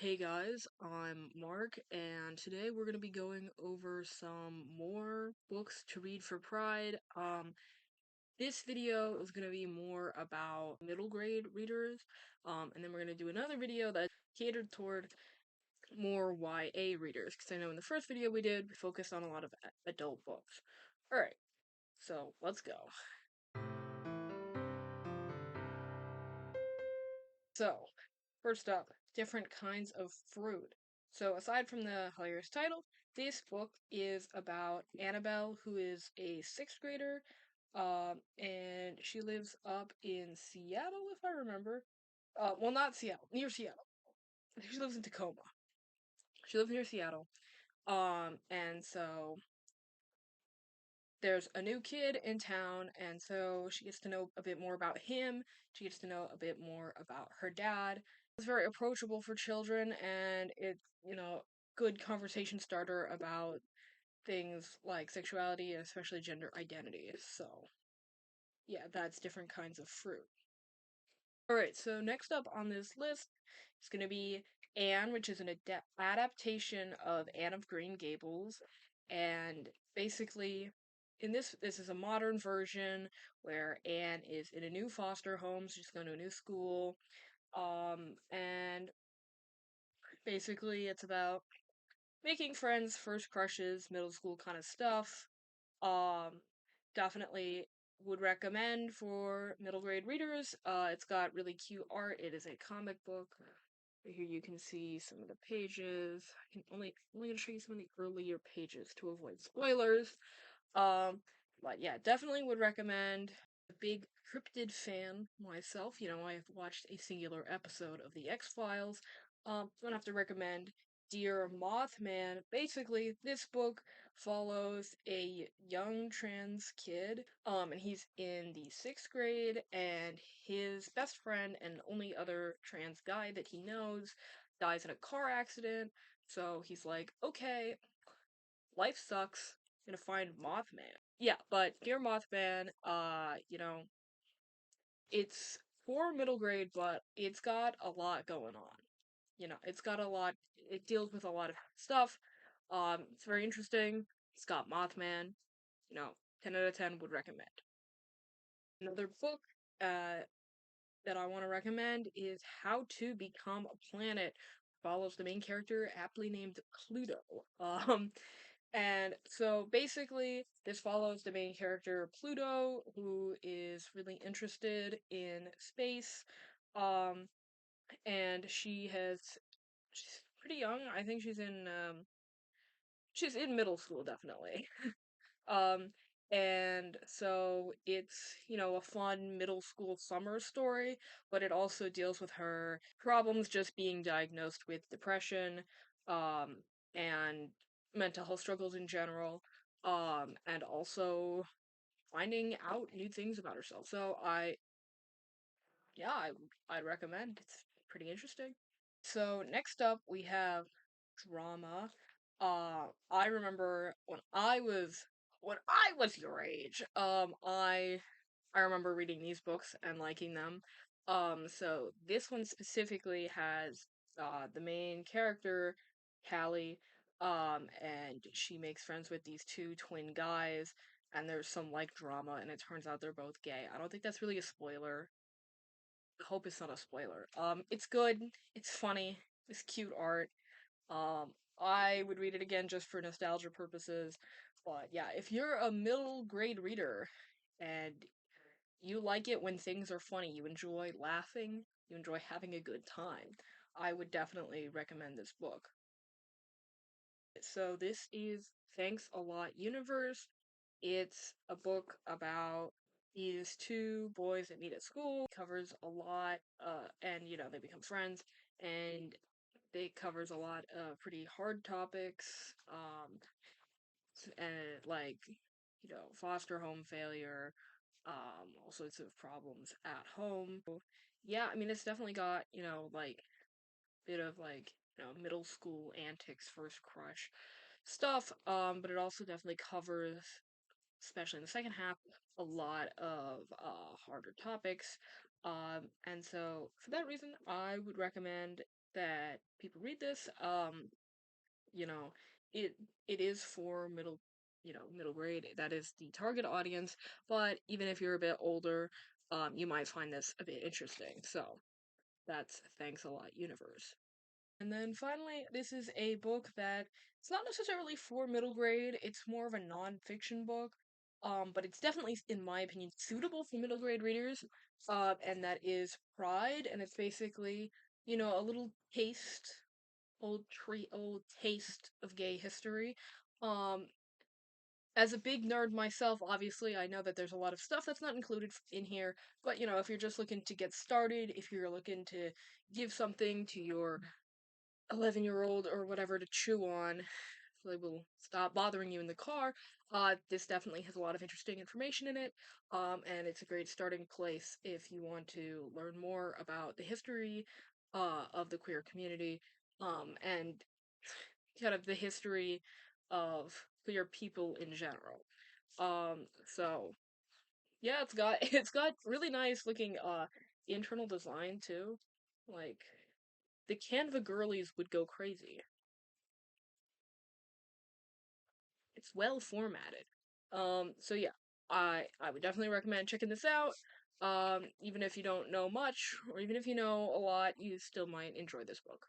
Hey guys, I'm Mark, and today we're going to be going over some more books to read for Pride. This video is going to be more about middle grade readers, and then we're going to do another video that's catered toward more YA readers, because I know in the first video we focused on a lot of adult books. Alright, so let's go. So, first up, different kinds of fruit. So, aside from the hilarious title, this book is about Annabelle, who is a sixth grader, and she lives up in Seattle, if I remember. Well, not Seattle, near Seattle. She lives in Tacoma. She lives near Seattle. And so there's a new kid in town, and so she gets to know a bit more about him. She gets to know a bit more about her dad. It's very approachable for children, and it's, good conversation starter about things like sexuality and especially gender identity. So, yeah, that's different kinds of fruit. Alright, so next up on this list is going to be Anne, which is an adaptation of Anne of Green Gables. And basically, this is a modern version where Anne is in a new foster home. So she's going to a new school. And basically, it's about making friends, first crushes, middle school kind of stuff. Um, Definitely would recommend for middle grade readers. It's got really cute art. It is a comic book. Right here you can see some of the pages. I can only gonna show you some of the earlier pages to avoid spoilers. Um, but yeah, definitely would recommend. A big cryptid fan myself. I've watched a singular episode of the X-Files. Don't have to recommend Dear Mothman. Basically, this book follows a young trans kid, and he's in the sixth grade, and his best friend and only other trans guy that he knows dies in a car accident. So he's like, okay, life sucks. Gonna find Mothman. Yeah, but Dear Mothman, it's for middle grade, but it's got a lot going on. It's got a lot. It deals with a lot of stuff. It's very interesting. It's got Mothman. 10 out of 10 would recommend. Another book uh, that I want to recommend is How to Become a Planet. Follows the main character, aptly named Pluto. And so basically, this follows the main character, Pluto, who is really interested in space. Um, and she's pretty young. I think she's in middle school, definitely. Um, and so it's, a fun middle school summer story, but it also deals with her problems just being diagnosed with depression, um, and mental health struggles in general, and also finding out new things about herself. So yeah, I'd recommend. It's pretty interesting. So next up we have drama. I remember when I was your age, I remember reading these books and liking them. So this one specifically has the main character, Callie, and she makes friends with these two twin guys, and there's some like drama, and it turns out they're both gay. I don't think that's really a spoiler. I hope it's not a spoiler. It's good, it's funny, it's cute art. I would read it again just for nostalgia purposes. But yeah, if you're a middle grade reader and you like it when things are funny, you enjoy laughing, you enjoy having a good time, I would definitely recommend this book. So this is Thanks a Lot Universe. It's a book about these two boys that meet at school. It covers a lot, and they become friends, and it covers a lot of pretty hard topics, and like foster home failure, all sorts of problems at home. Yeah, I mean it's definitely got like bit of like middle school antics, first crush stuff, but it also definitely covers, especially in the second half, a lot of harder topics. And so for that reason, I would recommend that people read this. You know, it it is for middle grade. That is the target audience, but even if you're a bit older, you might find this a bit interesting. So that's Thanks a Lot Universe. And then finally, this is a book that it's not necessarily for middle grade, it's more of a non-fiction book. But it's definitely, in my opinion, suitable for middle grade readers. And that is Pride, and it's basically, a little old taste of gay history. Um, as a big nerd myself, obviously, I know that there's a lot of stuff that's not included in here, but if you're just looking to get started, if you're looking to give something to your 11-year-old or whatever to chew on, so they will stop bothering you in the car. This definitely has a lot of interesting information in it, and it's a great starting place if you want to learn more about the history of the queer community, and kind of the history of queer people in general. So yeah, it's got really nice looking internal design too. Like the Canva girlies would go crazy. It's well formatted. So yeah, I would definitely recommend checking this out. Even if you don't know much, or even if you know a lot, you still might enjoy this book.